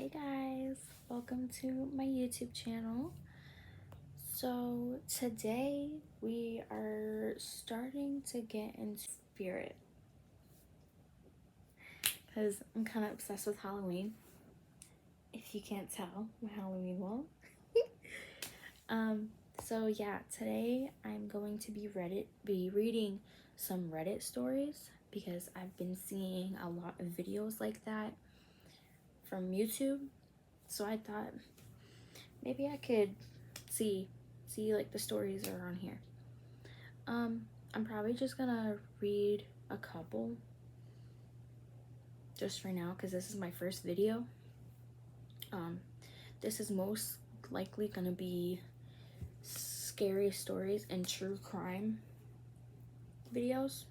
Hey guys, welcome to my YouTube channel. So today we are starting to get into spirit because I'm kind of obsessed with Halloween. If you can't tell, my Halloween wall. So yeah, today I'm going to be reading some Reddit stories because I've been seeing a lot of videos like that from YouTube. So I thought maybe I could see like the stories are on here. I'm probably just gonna read a couple just for now because this is my first video. This is most likely gonna be scary stories and true crime videos.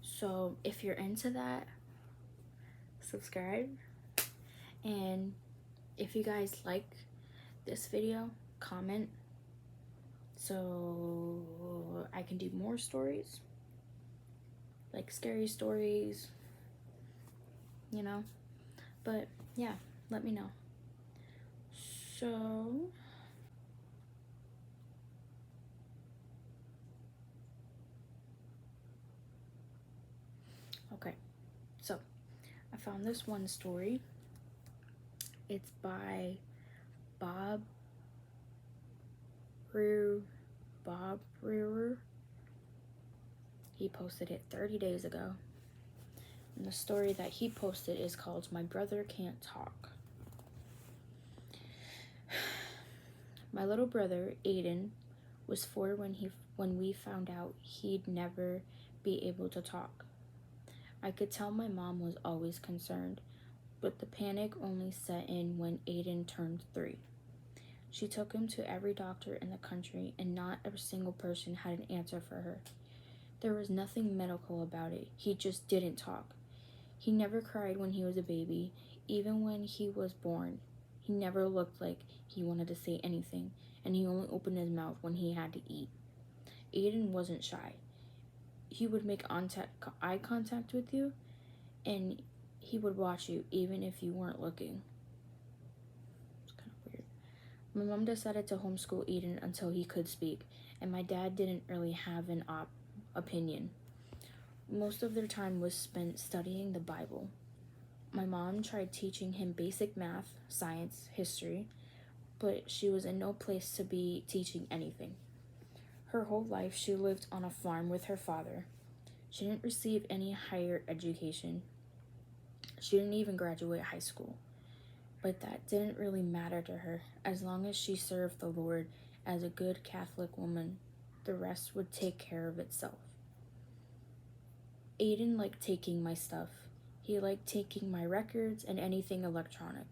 So if you're into that, subscribe. And if you guys like this video, comment so I can do more stories, like scary stories, you know. But yeah, let me know. So okay, so I found this one story. It's by Bob Brewer. He posted it 30 days ago. And the story that he posted is called My Brother Can't Talk. My little brother, Aiden, was 4 when we found out he'd never be able to talk. I could tell my mom was always concerned, but the panic only set in when Aiden turned 3. She took him to every doctor in the country, and not a single person had an answer for her. There was nothing medical about it. He just didn't talk. He never cried when he was a baby, even when he was born. He never looked like he wanted to say anything, and he only opened his mouth when he had to eat. Aiden wasn't shy. He would make eye contact with you, and he would watch you even if you weren't looking. It's kind of weird. My mom decided to homeschool Aiden until he could speak, and my dad didn't really have an opinion. Most of their time was spent studying the Bible. My mom tried teaching him basic math, science, history, but she was in no place to be teaching anything. Her whole life she lived on a farm with her father. She didn't receive any higher education. She didn't even graduate high school. But that didn't really matter to her. As long as she served the Lord as a good Catholic woman, the rest would take care of itself. Aiden liked taking my stuff. He liked taking my records and anything electronic.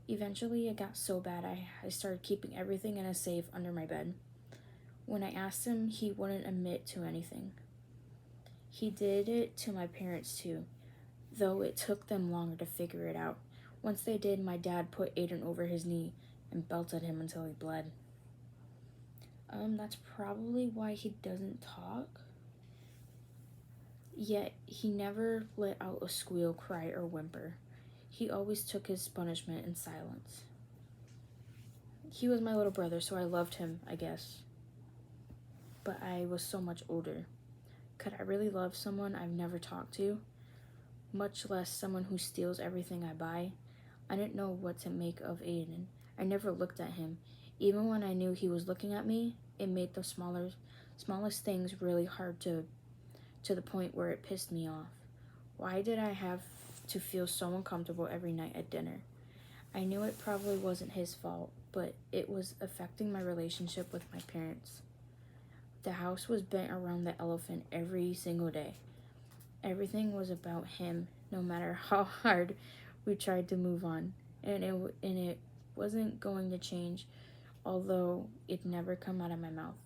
Eventually, it got so bad I started keeping everything in a safe under my bed. When I asked him, he wouldn't admit to anything. He did it to my parents too, though it took them longer to figure it out. Once they did, my dad put Aiden over his knee and belted him until he bled. That's probably why he doesn't talk. Yet, he never let out a squeal, cry, or whimper. He always took his punishment in silence. He was my little brother, so I loved him, I guess. But I was so much older. Could I really love someone I've never talked to? Much less someone who steals everything I buy. I didn't know what to make of Aiden. I never looked at him. Even when I knew he was looking at me, it made the smallest things really hard to the point where it pissed me off. Why did I have to feel so uncomfortable every night at dinner? I knew it probably wasn't his fault, but it was affecting my relationship with my parents. The house was bent around the elephant every single day. Everything was about him, no matter how hard we tried to move on. And it wasn't going to change, although it never come out of my mouth.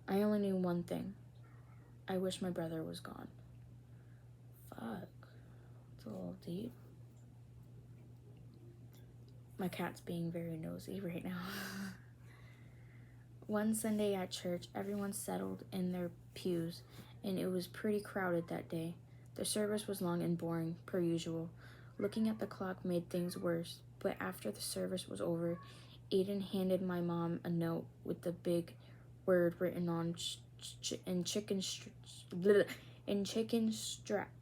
I only knew one thing. I wish my brother was gone. Fuck. It's a little deep. My cat's being very nosy right now. One Sunday at church, everyone settled in their pews, and it was pretty crowded that day. The service was long and boring, per usual. Looking at the clock made things worse, but after the service was over, Aiden handed my mom a note with the big word written on chicken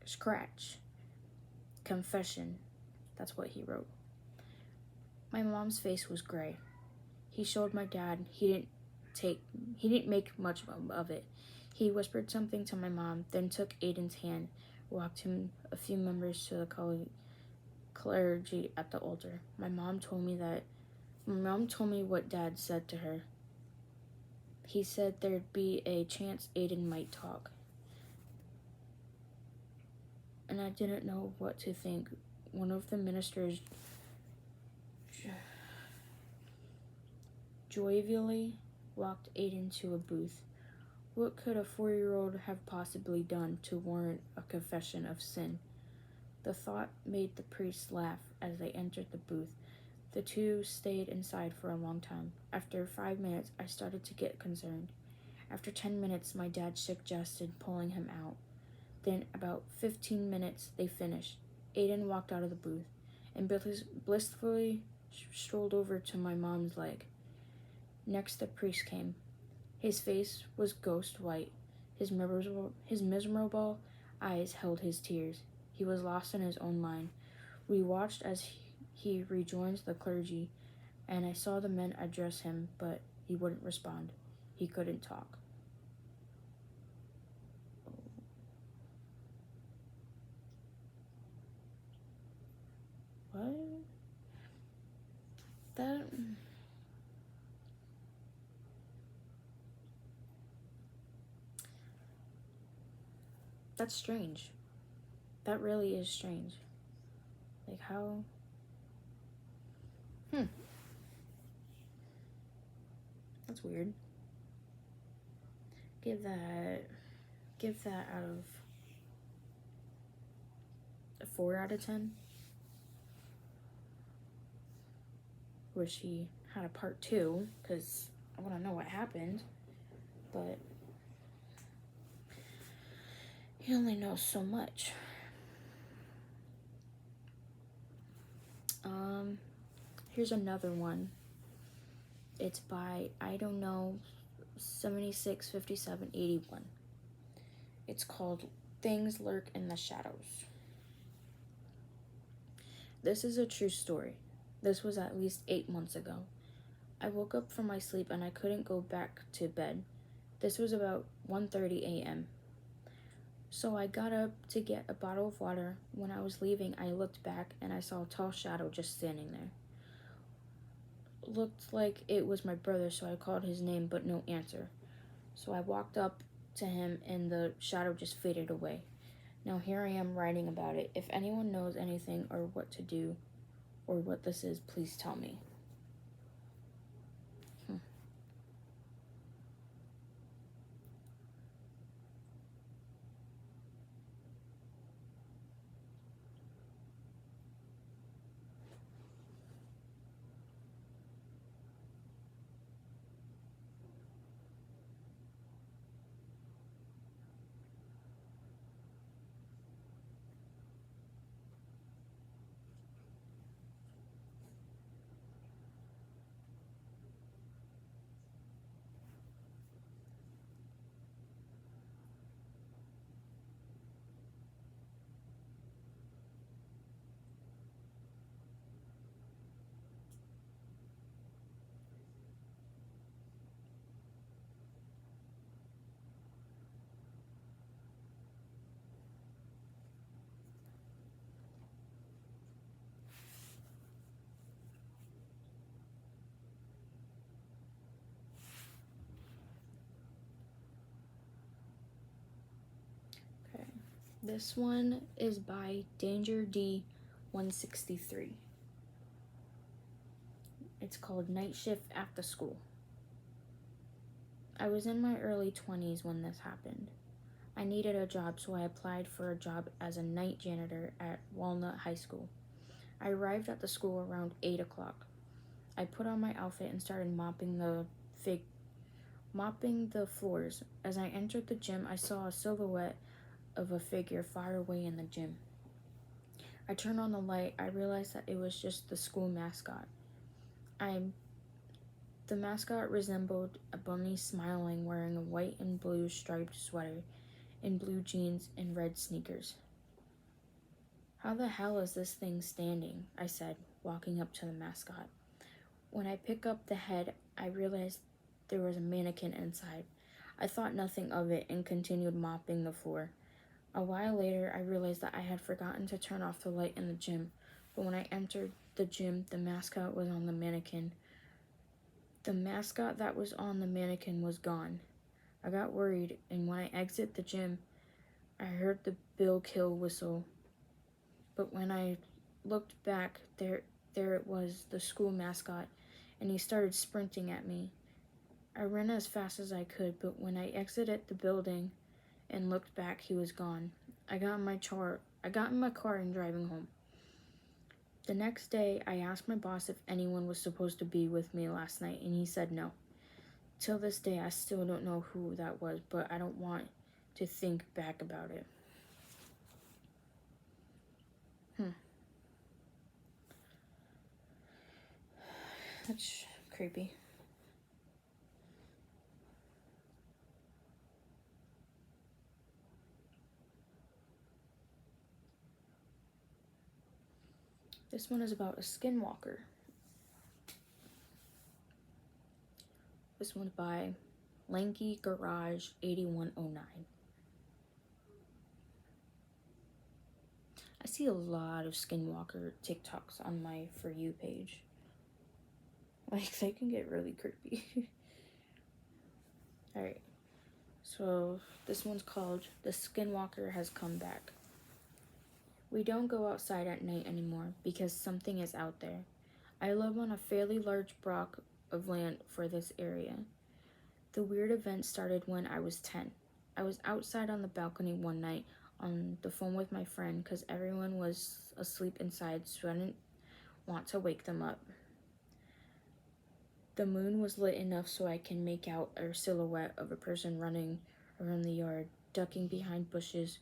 scratch. Confession. That's what he wrote. My mom's face was gray. He showed my dad. He didn't make much of it. He whispered something to my mom, then took Aiden's hand, walked him a few members to the clergy at the altar. My mom told me what Dad said to her. He said there'd be a chance Aiden might talk. And I didn't know what to think. One of the ministers jovially walked Aiden to a booth. What could a 4-year-old have possibly done to warrant a confession of sin? The thought made the priest laugh as they entered the booth. The two stayed inside for a long time. After 5 minutes, I started to get concerned. After 10 minutes, my dad suggested pulling him out. Then, about 15 minutes, they finished. Aiden walked out of the booth and blissfully strolled over to my mom's leg. Next, the priest came. His face was ghost white. His miserable eyes held his tears. He was lost in his own mind. We watched as he rejoined the clergy, and I saw the men address him, but he wouldn't respond. He couldn't talk. What? That's strange. That really is strange. Like how? That's weird. Give that out of a 4 out of 10. Wish he had a part 2, because I want to know what happened. But he only knows so much. Here's another one. It's by, I don't know, 765781. It's called Things Lurk in the Shadows. This is a true story. This was at least 8 months ago. I woke up from my sleep and I couldn't go back to bed. This was about 1:30 a.m. So I got up to get a bottle of water. When I was leaving, I looked back and I saw a tall shadow just standing there. Looked like it was my brother, so I called his name, but no answer. So I walked up to him and the shadow just faded away. Now here I am writing about it. If anyone knows anything or what to do or what this is, please tell me. This one is by Danger D 163. It's called Night Shift After School. I was in my early 20s when this happened. I needed a job, so I applied for a job as a night janitor at Walnut High School. I arrived at the school around 8 o'clock. I put on my outfit and started mopping the floors. As I entered the gym, I saw a silhouette of a figure far away in the gym. I turned on the light. I realized that it was just the school mascot. The mascot resembled a bunny smiling, wearing a white and blue striped sweater and blue jeans and red sneakers. "How the hell is this thing standing?" I said, walking up to the mascot. When I picked up the head, I realized there was a mannequin inside. I thought nothing of it and continued mopping the floor. A while later, I realized that I had forgotten to turn off the light in the gym, but when I entered the gym, the mascot was on the mannequin. The mascot that was on the mannequin was gone. I got worried, and when I exited the gym, I heard the Bill Kill whistle. But when I looked back, there it was, the school mascot, and he started sprinting at me. I ran as fast as I could, but when I exited the building and looked back, he was gone. I got in my car and driving home. The next day, I asked my boss if anyone was supposed to be with me last night, and he said no. Till this day, I still don't know who that was, but I don't want to think back about it. That's creepy. This one is about a skinwalker. This one's by Lanky Garage 8109. I see a lot of skinwalker TikToks on my For You page. Like, they can get really creepy. Alright, so this one's called The Skinwalker Has Come Back. We don't go outside at night anymore because something is out there. I live on a fairly large block of land for this area. The weird event started when I was 10. I was outside on the balcony one night on the phone with my friend because everyone was asleep inside, so I didn't want to wake them up. The moon was lit enough so I can make out a silhouette of a person running around the yard, ducking behind bushes,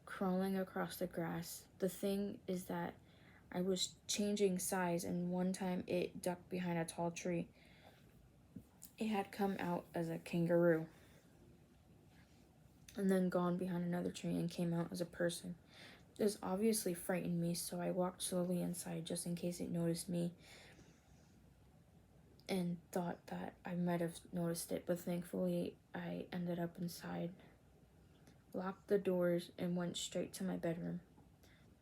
crawling across the grass. The thing is that I was changing size, and one time it ducked behind a tall tree. It had come out as a kangaroo, and then gone behind another tree and came out as a person. This obviously frightened me, so I walked slowly inside just in case it noticed me and thought that I might have noticed it, but thankfully I ended up inside, locked the doors, and went straight to my bedroom.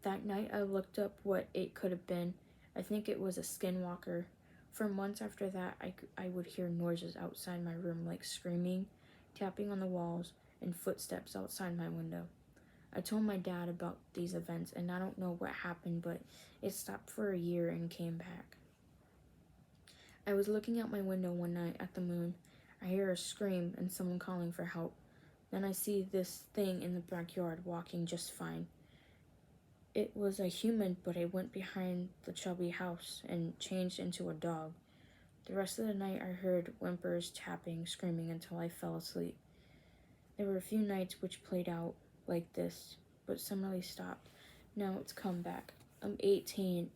That night I looked up what it could have been. I think it was a skinwalker. For months after that, I would hear noises outside my room, like screaming, tapping on the walls, and footsteps outside my window. I told my dad about these events, and I don't know what happened, but it stopped for a year and came back. I was looking out my window one night at the moon. I hear a scream and someone calling for help. Then I see this thing in the backyard walking just fine. It was a human, but it went behind the chubby house and changed into a dog. The rest of the night I heard whimpers, tapping, screaming until I fell asleep. There were a few nights which played out like this, but suddenly stopped. Now it's come back. I'm 18,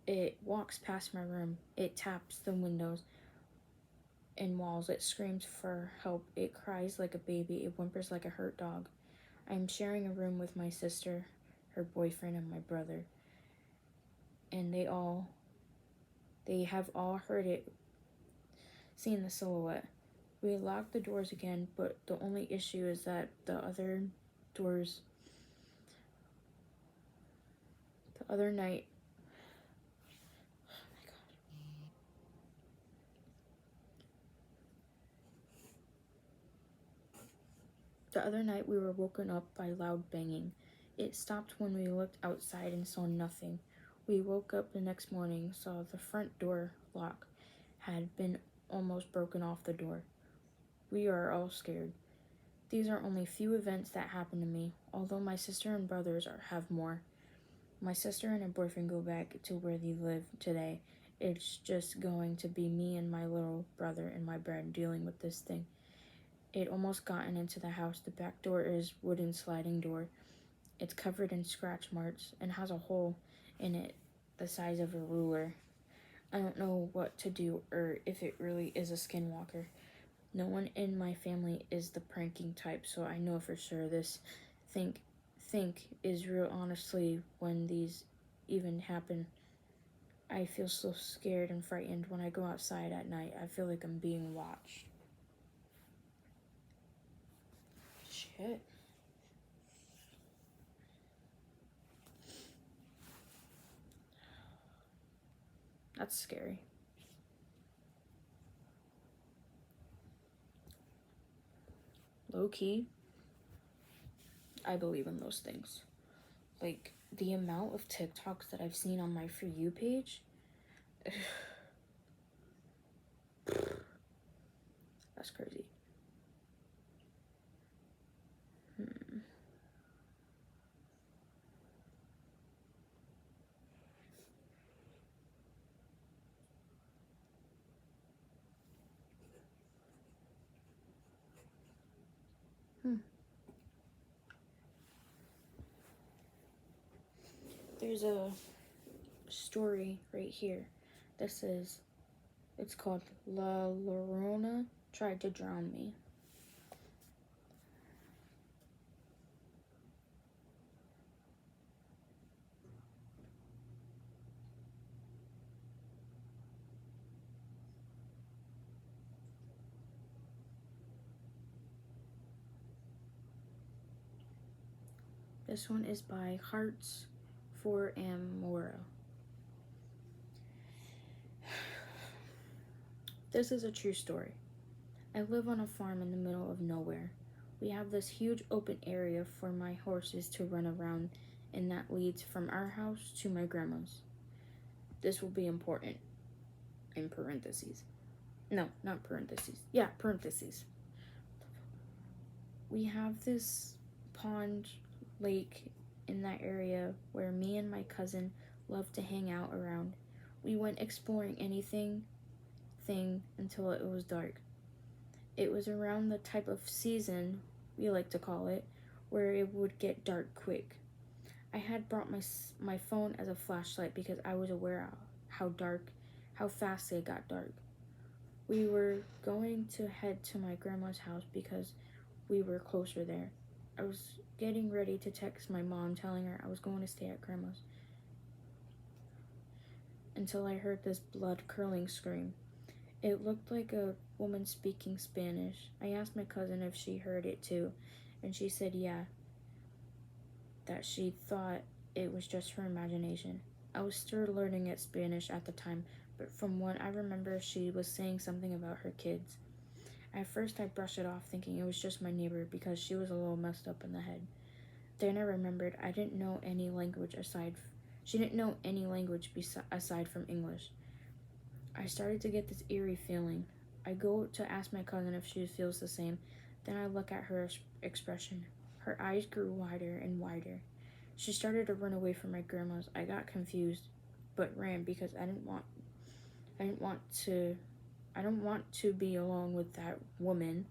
it walks past my room. It taps the windows and walls. It screams for help. It cries like a baby. It whimpers like a hurt dog. I am sharing a room with my sister, her boyfriend, and my brother. And they have all heard it, seen the silhouette. We locked the doors again, but the only issue is that the other night, the other night we were woken up by loud banging. It stopped when we looked outside and saw nothing. We woke up the next morning, saw the front door lock had been almost broken off the door. We are all scared. These are only few events that happened to me, although my sister and brothers have more. My sister and her boyfriend go back to where they live today. It's just going to be me and my little brother and my brother dealing with this thing. It almost gotten into the house. The back door is wooden sliding door. It's covered in scratch marks and has a hole in it the size of a ruler. I don't know what to do or if it really is a skinwalker. No one in my family is the pranking type, so I know for sure this think is real. Honestly, when these even happen, I feel so scared and frightened when I go outside at night. I feel like I'm being watched. Shit. That's scary. Low key, I believe in those things. Like, the amount of TikToks that I've seen on my For You page, that's crazy. There's a story right here that says, it's called La Llorona Tried to Drown Me. This one is by Hearts for Amora. This is a true story. I live on a farm in the middle of nowhere. We have this huge open area for my horses to run around, and that leads from our house to my grandma's. This will be important. In parentheses. No, not parentheses. Yeah, parentheses. We have this pond, lake in that area where me and my cousin love to hang out around. We went exploring anything until it was dark. It was around the type of season, we like to call it, where it would get dark quick. I had brought my phone as a flashlight because I was aware of how fast it got dark. We were going to head to my grandma's house because we were closer there. I was getting ready to text my mom telling her I was going to stay at grandma's until I heard this blood-curdling scream. It looked like a woman speaking Spanish. I asked my cousin if she heard it too, and she said yeah, that she thought it was just her imagination. I was still learning at Spanish at the time, but from what I remember, she was saying something about her kids. At first, I brushed it off, thinking it was just my neighbor because she was a little messed up in the head. Then I remembered I didn't know any language she didn't know any language aside from English. I started to get this eerie feeling. I go to ask my cousin if she feels the same. Then I look at her expression. Her eyes grew wider and wider. She started to run away from my grandma's. I got confused, but ran because I didn't want to be alone with that woman.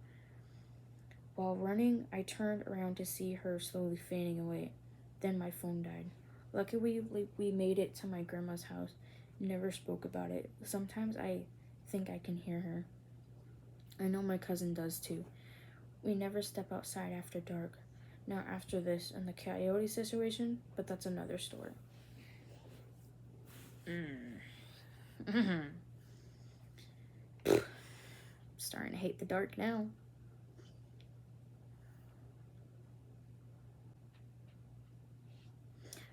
While running, I turned around to see her slowly fading away. Then my phone died. Luckily, we made it to my grandma's house. Never spoke about it. Sometimes I think I can hear her. I know my cousin does too. We never step outside after dark. Now after this and the coyote situation, but that's another story. Starting to hate the dark now.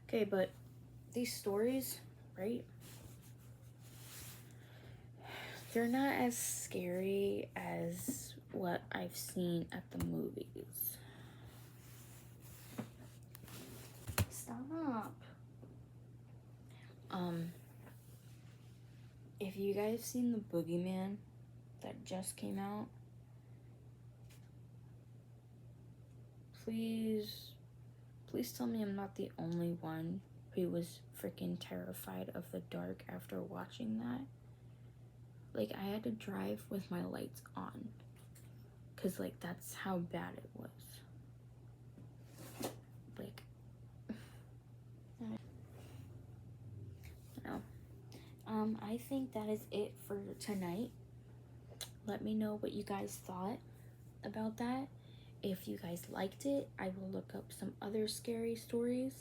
Okay, but these stories, right? They're not as scary as what I've seen at the movies. Stop. If you guys seen the Boogeyman that just came out, please tell me I'm not the only one who was freaking terrified of the dark after watching that. Like, I had to drive with my lights on, because, like, that's how bad it was. Like, I think that is it for tonight. Let me know what you guys thought about that. If you guys liked it, I will look up some other scary stories,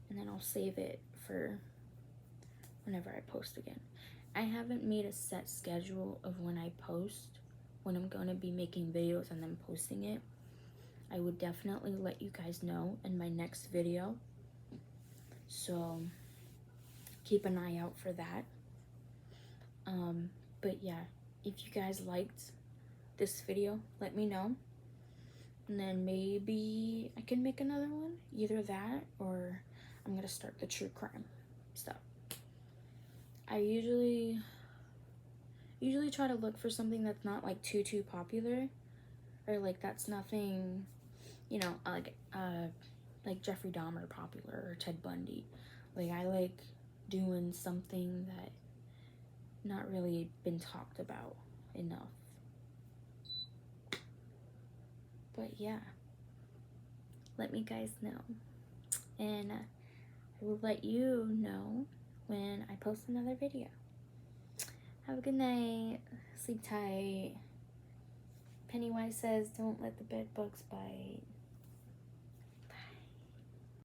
and then I'll save it for whenever I post again. I haven't made a set schedule of when I post, when I'm going to be making videos and then posting it. I would definitely let you guys know in my next video. So keep an eye out for that. But yeah, if you guys liked this video, let me know. And then maybe I can make another one. Either that or I'm going to start the true crime stuff. I usually try to look for something that's not like too popular, or like that's nothing, you know, like Jeffrey Dahmer popular or Ted Bundy. Like I like doing something that not really been talked about enough. But yeah, let me guys know, and I will let you know when I post another video. Have a good night. Sleep tight. Pennywise says, don't let the bed bugs bite.